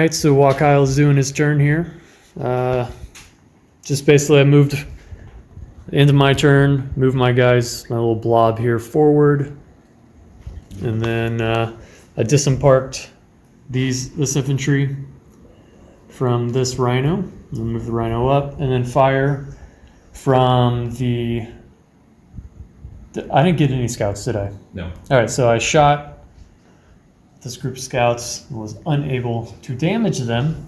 Alright, so while Kyle's doing his turn here, just basically I moved into my turn, moved my guys, my little blob here forward, and then I disembarked this infantry from this rhino, and move the rhino up, and then fire from I didn't get any scouts, did I? No. Alright, so I shot this group of scouts and was unable to damage them.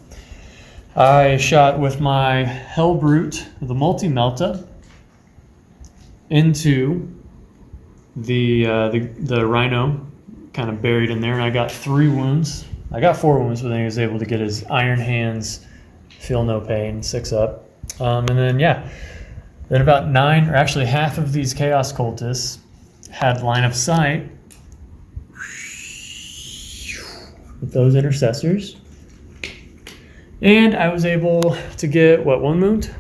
I shot with my Hellbrute, the multi-melta, into the rhino, kind of buried in there, and I got 3 wounds. I got 4 wounds, but then he was able to get his iron hands, feel no pain, 6 up. And then, yeah, then about 9, or actually half of these Chaos Cultists had line of sight with those intercessors. And I was able to get, what, 1 wound?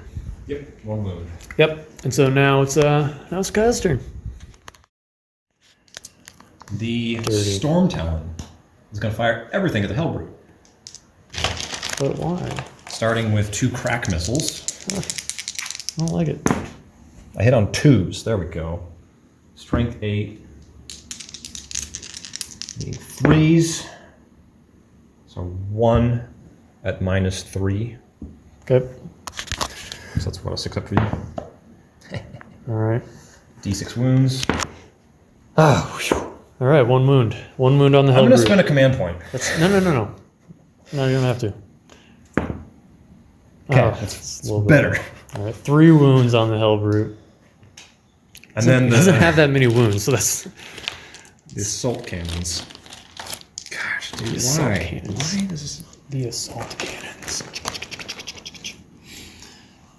Yep, 1 wound. Yep, and so now it's Kyle's turn. The Storm Talon is going to fire everything at the Hellbrute. But why? Starting with 2 crack missiles. I don't like it. I hit on 2s. There we go. Strength 8. Need 3s. So 1 at -3. Okay. So that's what, a 6 up for you? All right. D6 wounds. Oh, whew. All right, 1 wound. 1 wound on the Hellbrute. I'm going to spend a command point. No. No, you don't have to. Okay, that's better. All right, 3 wounds on the Hellbrute. And then it doesn't have that many wounds, so that's the assault cannons. Gosh, dude, the assault cannons. Why does this? The assault cannons.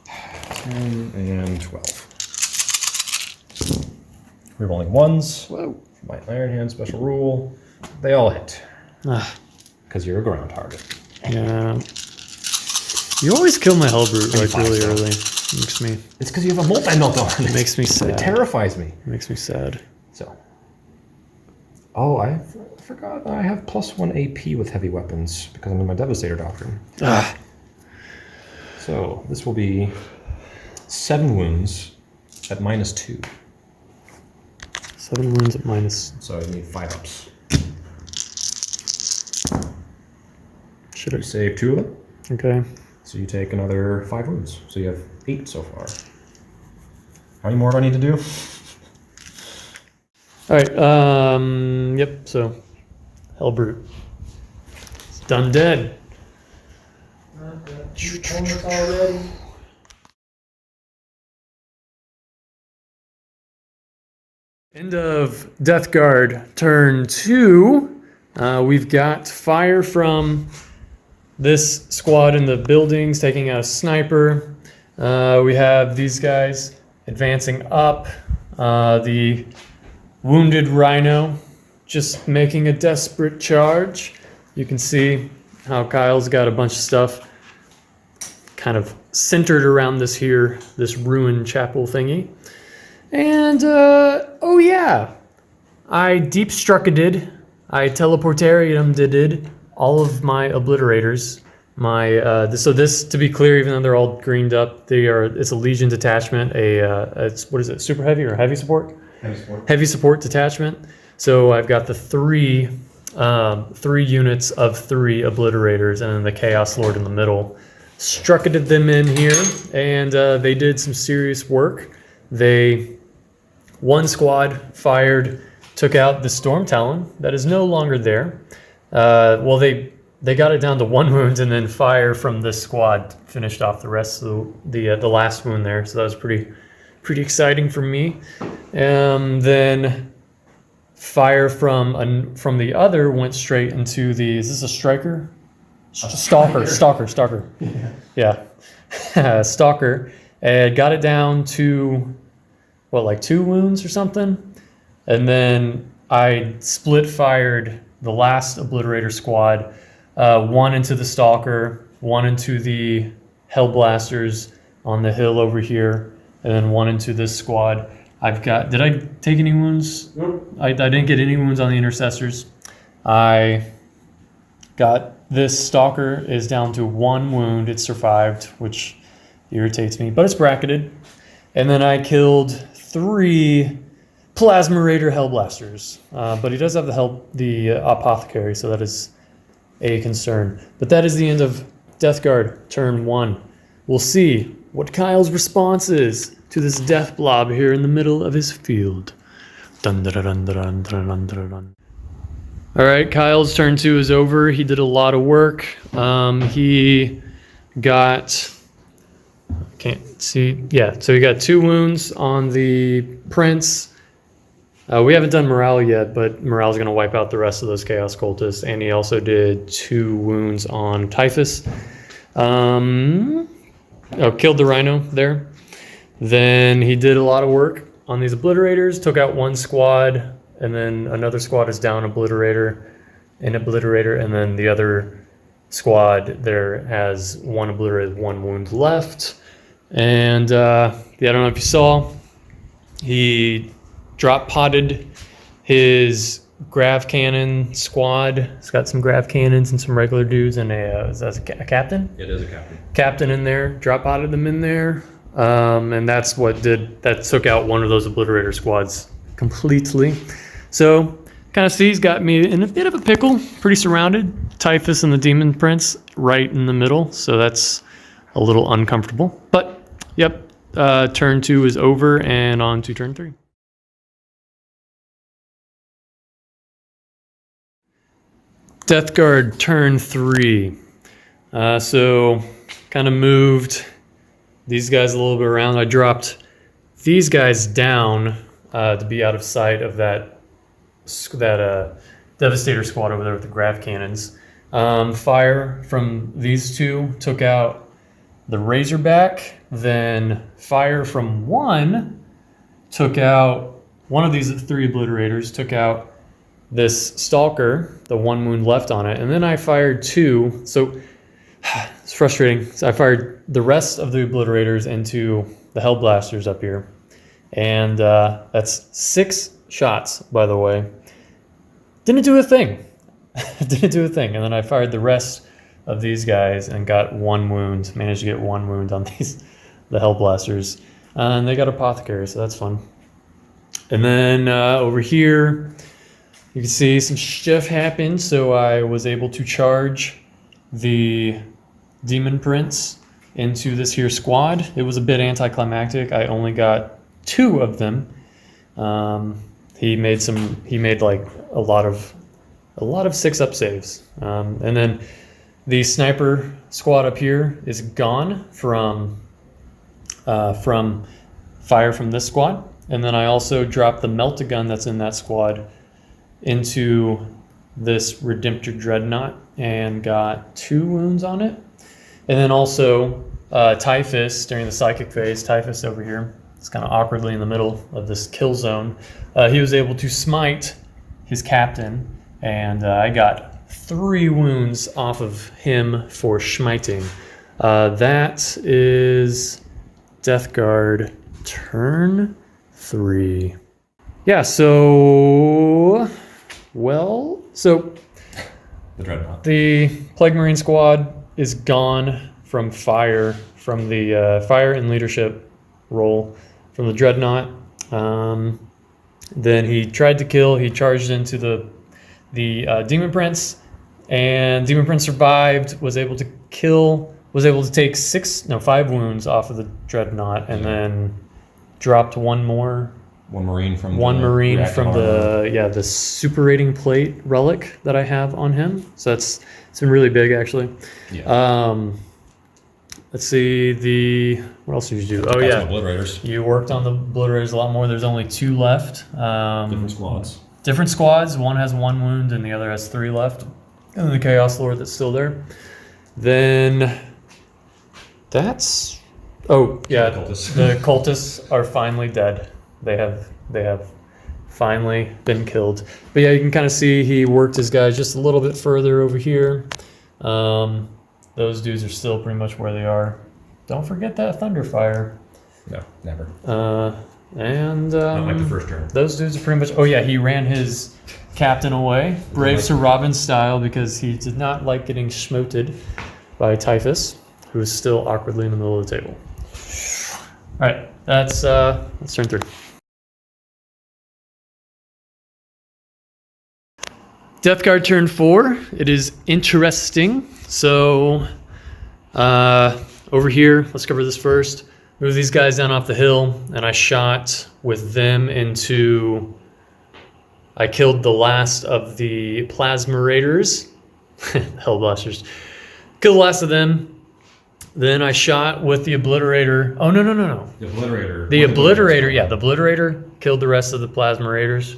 10 and 12. Rerolling 1s. Whoa. My Iron Hand special rule. They all hit. Ah. Because you're a ground target. Yeah. You always kill my Hellbrute like really early. Makes me. It's because you have a multi-melt on it. It makes me sad. It terrifies me. It makes me sad. So. Oh, I forgot. I have +1 AP with heavy weapons because I'm in my Devastator Doctrine. Ah. So this will be 7 wounds at -2. 7 wounds at minus. So I need 5 ups. Should You save 2 of them. Okay. So you take another 5 wounds. So you have 8 so far. How many more do I need to do? All right. Yep. So, Hellbrute. It's done dead. Already. End of Death Guard turn 2. We've got fire from this squad in the buildings, taking out a sniper. We have these guys advancing up. The wounded rhino just making a desperate charge. You can see how Kyle's got a bunch of stuff kind of centered around this ruined chapel thingy. And, oh yeah, I deep strucketed, I teleportarium-did all of my obliterators. So this, to be clear, even though they're all greened up, it's a Legion detachment, it's, what is it, super heavy or heavy support? Heavy support. Heavy support detachment. So I've got the 3 units of 3 obliterators and then the Chaos Lord in the middle. Strucketed them in here, and they did some serious work. One squad fired, took out the Storm Talon that is no longer there. Well, they got it down to 1 wound, and then fire from this squad finished off the rest of the last wound there. So that was pretty exciting for me. Then fire from the other went straight into the. Is this a striker? Stalker. Yeah. Stalker. And got it down to, what, like 2 wounds or something? And then I split fired the last obliterator squad, 1 into the Stalker, 1 into the Hellblasters on the hill over here, and then 1 into this squad. Did I take any wounds? Nope. I didn't get any wounds on the intercessors. I got This Stalker is down to 1 wound. It survived, which irritates me, but it's bracketed. And then I killed 3 Plasma Raider Hellblasters. But he does have the Apothecary, so that is a concern. But that is the end of Death Guard turn 1. We'll see what Kyle's response is to this death blob here in the middle of his field. Dun, dun, dun, dun, dun, dun, dun, dun. All right, Kyle's turn 2 is over. He did a lot of work. He got, can't see, yeah, so he got 2 wounds on the Prince. We haven't done morale yet, but morale's going to wipe out the rest of those Chaos Cultists. And he also did 2 wounds on Typhus. Killed the Rhino there. Then he did a lot of work on these Obliterators, took out 1 squad, and then another squad is down Obliterator, and then the other squad there has 1 Obliterator, 1 wound left. And I don't know if you saw, he drop potted his Grav Cannon squad. It's got some Grav Cannons and some regular dudes and is that a captain? It is a captain. Captain in there, drop potted them in there. And that's what that took out one of those Obliterator squads completely. So kind of see he's got me in a bit of a pickle, pretty surrounded. Typhus and the Demon Prince right in the middle. So that's a little uncomfortable. But yep, turn 2 is over and on to turn 3. Death Guard turn 3. So kind of moved these guys a little bit around. I dropped these guys down to be out of sight of that Devastator squad over there with the Grav Cannons. Fire from these 2 took out the Razorback. Then fire from 1 took out one of these 3 Obliterators, took out this Stalker, the 1 wound left on it, and then I fired 2. So it's frustrating. So I fired the rest of the Obliterators into the Hellblasters up here, and that's 6 shots, by the way. Didn't do a thing. Didn't do a thing. And then I fired the rest of these guys and got 1 wound. Managed to get 1 wound on the Hellblasters, and they got Apothecary, so that's fun. And then over here, you can see some stuff happened, so I was able to charge the Demon Prince into this here squad. It was a bit anticlimactic. I only got 2 of them. He made like a lot of 6-up saves. And then the sniper squad up here is gone from fire from this squad. And then I also dropped the Melt-A-Gun that's in that squad into this Redemptor Dreadnought and got 2 wounds on it. And then also Typhus during the psychic phase. Typhus over here, it's kind of awkwardly in the middle of this kill zone. He was able to smite his captain, and I got 3 wounds off of him for smiting. That is Death Guard turn 3. Yeah, so the Dreadnought. The Plague Marine squad is gone from fire, from the fire and leadership role from the Dreadnought. Then he tried to kill. He charged into the Demon Prince, and Demon Prince survived. Was able to kill. Was able to take 5 wounds off of the Dreadnought, and then dropped 1 more. One Marine from the super rating plate relic that I have on him. So it's been really big actually. Yeah. Let's see what else did you do? Oh yeah, Obliterators. You worked on the Obliterators a lot more. There's only 2 left. Different squads. One has 1 wound and the other has 3 left. And then the Chaos Lord that's still there. Then that's the cultists are finally dead. They have finally been killed. But yeah, you can kind of see he worked his guys just a little bit further over here. Those dudes are still pretty much where they are. Don't forget that Thunderfire. No, never. And Not like the first turn. those dudes are pretty much. Oh yeah, he ran his captain away, brave Sir Robin style, because he did not like getting schmoted by Typhus, who is still awkwardly in the middle of the table. All right, that's turn 3. Death Guard turn 4. It is interesting. So over here, let's cover this first. Move these guys down off the hill, and I shot with them into. I killed the last of the Plasma Raiders, Hellblasters. Killed the last of them. Then I shot with the Obliterator. Oh no. The Obliterator. The Obliterator, yeah, the Obliterator killed the rest of the Plasma Raiders.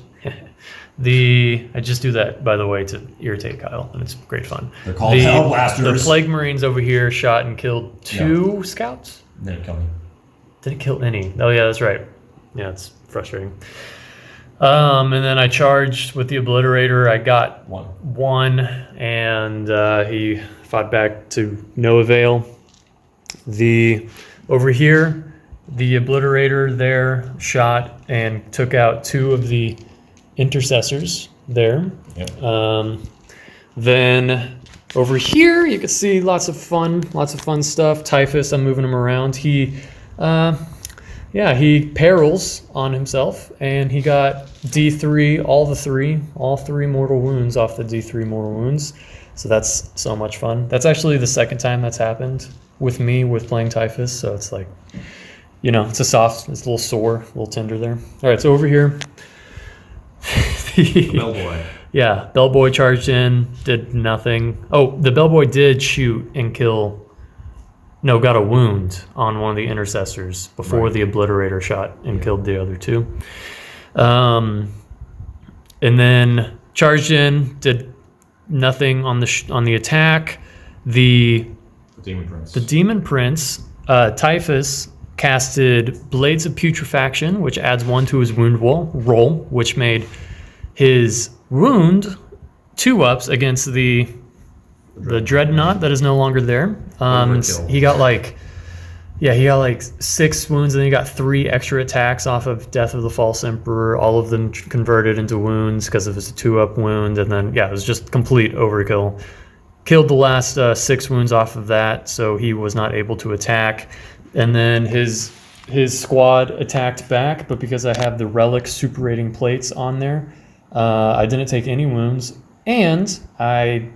I just do that, by the way, to irritate Kyle, and it's great fun. They're called Hellblasters. The Plague Marines over here shot and killed 2 scouts. Didn't kill me. Didn't kill any. Oh yeah, that's right. Yeah, it's frustrating. And then I charged with the Obliterator. I got 1, and he fought back to no avail. Over here, the Obliterator there shot and took out 2 of the intercessors there. Yep. Then over here, you can see lots of fun stuff. Typhus, I'm moving him around. He perils on himself, and he got D3, all 3 mortal wounds off the D3 mortal wounds. So that's so much fun. That's actually the second time that's happened with me with playing Typhus. So it's like, it's it's a little sore, a little tender there. All right, so over here. The Bellboy. Yeah, Bellboy charged in, did nothing. Oh, the Bellboy did shoot and got a wound on one of the intercessors before the Obliterator shot and killed the other 2. And then charged in, did nothing on the attack. The Demon Prince, Typhus, casted Blades of Putrefaction, which adds 1 to his wound roll, which made his wound 2-ups against the Dreadnought that is no longer there. He got like 6 wounds, and then he got 3 extra attacks off of Death of the False Emperor. All of them converted into wounds because of his 2-up wound, and then it was just complete overkill. Killed the last 6 wounds off of that, so he was not able to attack. And then his squad attacked back, but because I have the relic suppurating plates on there, I didn't take any wounds, and I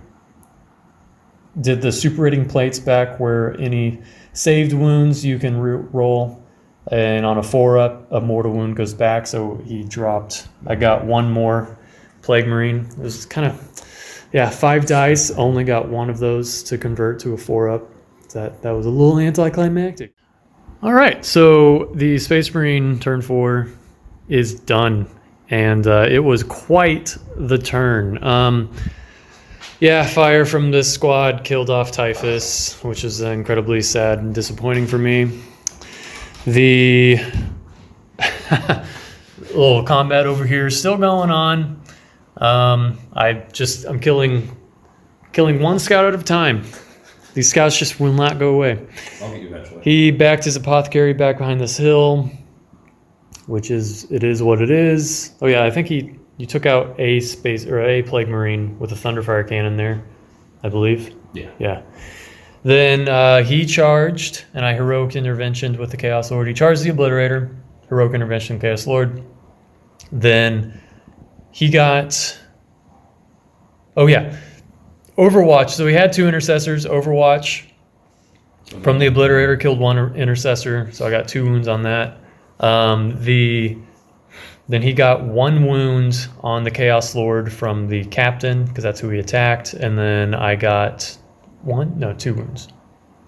did the suppurating plates back where any saved wounds you can roll, and on a 4-up, a mortal wound goes back, so he dropped. I got 1 more Plague Marine. It was kind of, 5 dice, only got 1 of those to convert to a 4-up. That was a little anticlimactic. All right, so the Space Marine turn 4 is done, and it was quite the turn. Fire from this squad killed off Typhus, which is incredibly sad and disappointing for me. The little combat over here is still going on. I'm killing 1 scout at a time. These scouts just will not go away. I'll get you eventually. He backed his apothecary back behind this hill, which is what it is. Oh yeah, I think you took out a Plague Marine with a Thunderfire cannon there, I believe. Yeah. Then he charged, and I heroic interventioned with the Chaos Lord. He charged the Obliterator, heroic intervention, Chaos Lord. Then he got. Oh yeah. Overwatch. So we had 2 intercessors. Overwatch from the Obliterator killed 1 intercessor, so I got 2 wounds on that. Then he got 1 wound on the Chaos Lord from the Captain, because that's who he attacked, and then I got 2 wounds.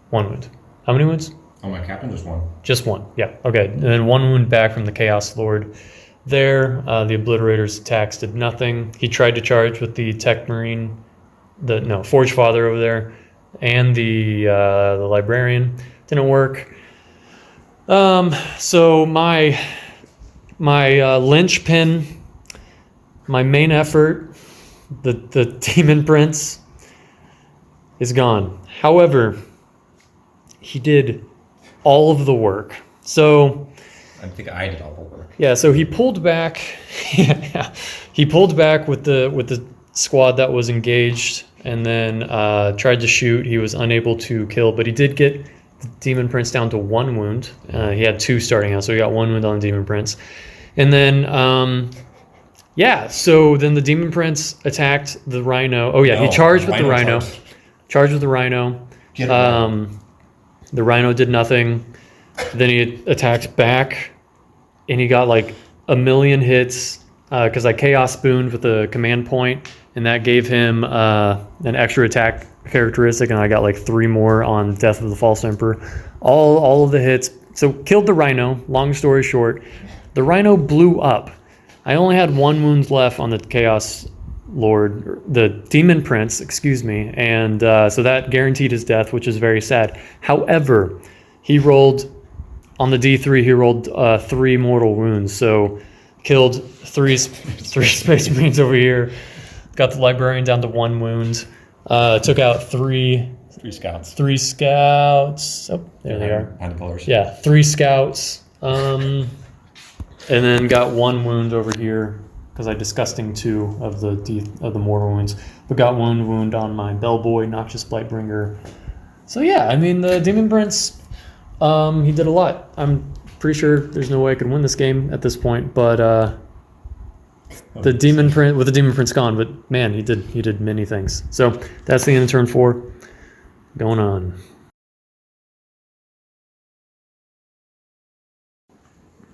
1 wound. How many wounds? On my Captain, just 1. Just 1. Yeah. Okay. And then 1 wound back from the Chaos Lord. There, the Obliterator's attacks did nothing. He tried to charge with the Tech Marine. Forge Father over there, and the Librarian. Didn't work. So my linchpin, my main effort, the Demon Prince, is gone. However, he did all of the work. So I think I did all the work. Yeah, so he pulled back. Yeah, he pulled back with the squad that was engaged, and then tried to shoot. He was unable to kill, but he did get the Demon Prince down to 1 wound. He had 2 starting out, so he got 1 wound on the Demon Prince. And then, yeah, so then the Demon Prince attacked the Rhino. Oh, yeah, he charged with the Rhino. Charged with the Rhino. The Rhino did nothing. Then he attacked back, and he got like 1,000,000 hits because I Chaos Spooned with the command point, and that gave him an extra attack characteristic, and I got like 3 more on Death of the False Emperor. All of the hits. So killed the Rhino. Long story short, the Rhino blew up. I only had 1 wound left on the Chaos Lord, the Demon Prince, excuse me, and so that guaranteed his death, which is very sad. However, he rolled on the D3. He rolled 3 mortal wounds, so killed 3 Space Marines over here. Got the Librarian down to 1 wound. Took out 3 scouts. 3 scouts. Oh, there they are. Behind the pillars. Yeah, 3 scouts. And then got 1 wound over here because I disgusting 2 of the mortal wounds. But got 1 wound on my Bellboy, Noxious Blightbringer. So yeah, I mean the Demon Prince, he did a lot. I'm pretty sure there's no way I could win this game at this point, but the Demon Prince gone, but man, he did many things. So that's the end of turn 4. Going on.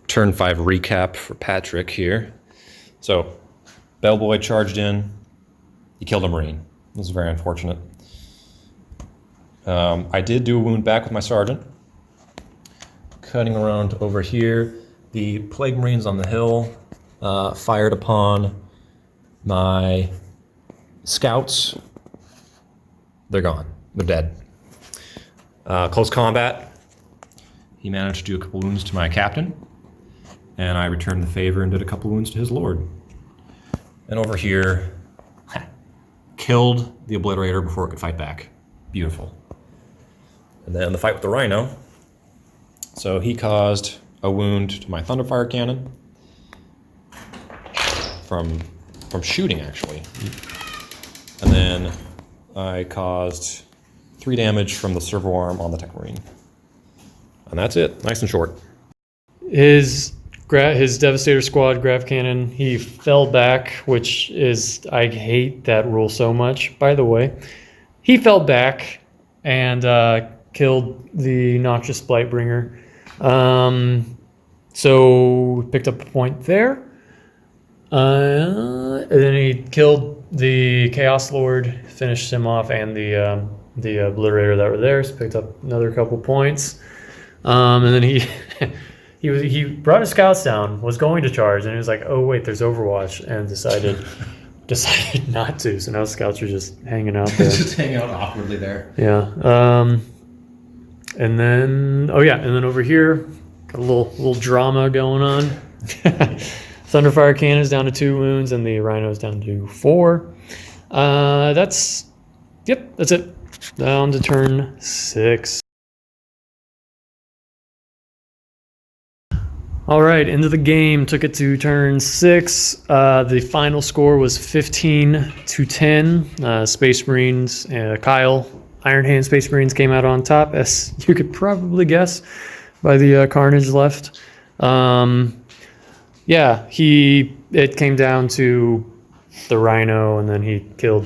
Turn 5 recap for Patrick here. So, Bellboy charged in. He killed a Marine. This was very unfortunate. I did do a wound back with my sergeant. Cutting around over here, the Plague Marines on the hill fired upon my scouts. They're gone. They're dead. Close combat. He managed to do a couple wounds to my captain. And I returned the favor and did a couple wounds to his lord. And over here, killed the Obliterator before it could fight back. Beautiful. And then the fight with the Rhino. So he caused a wound to my Thunderfire cannon from shooting, actually. And then I caused 3 damage from the servo arm on the Tech Marine. And that's it. Nice and short. His Devastator Squad Grav Cannon, he fell back, which is, I hate that rule so much, by the way. He fell back and killed the Noxious Blightbringer. So picked up a point there. And then he killed the Chaos Lord, finished him off, and the Obliterator that were there, so picked up another couple points. And then he... He brought his scouts down, was going to charge, and he was like, "Oh wait, there's Overwatch," and decided not to. So now scouts are just hanging out there, just hanging out awkwardly there. Yeah. And then over here, got a little drama going on. Thunderfire Cannon's down to 2 wounds, and the Rhino's down to 4. That's it. Down to turn 6. All right, into the game. Took it to turn 6. The final score was 15-10. Space Marines, Kyle, Iron Hand Space Marines came out on top, as you could probably guess by the carnage left. It came down to the Rhino, and then he killed.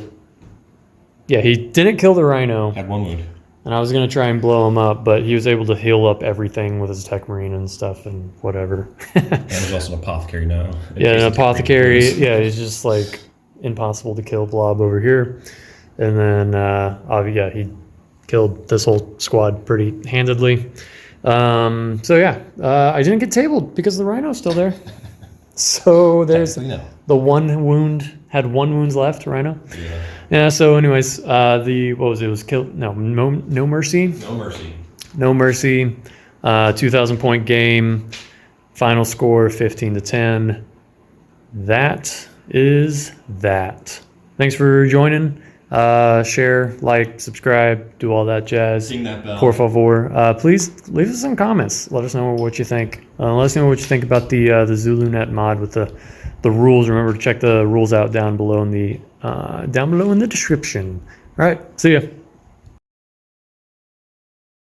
Yeah, he didn't kill the Rhino. Had 1 wound. And I was going to try and blow him up, but he was able to heal up everything with his Tech Marine and stuff and whatever. And there's also an Apothecary now. Yeah, an Apothecary. Yeah, he's just like impossible to kill blob over here. And then, he killed this whole squad pretty handedly. I didn't get tabled because the Rhino's still there. So there's the 1 wound, had 1 wounds left, Rhino. Yeah, so anyways, it was killed, no mercy. No mercy, 2,000 point game, final score 15-10. That is that. Thanks for joining. Share, like, subscribe, do all that jazz. Ding that bell. Por favor. Please leave us some comments. Let us know what you think. Let us know what you think about the ZuluNet mod with the rules. Remember to check the rules out down below in the description. All right, see ya.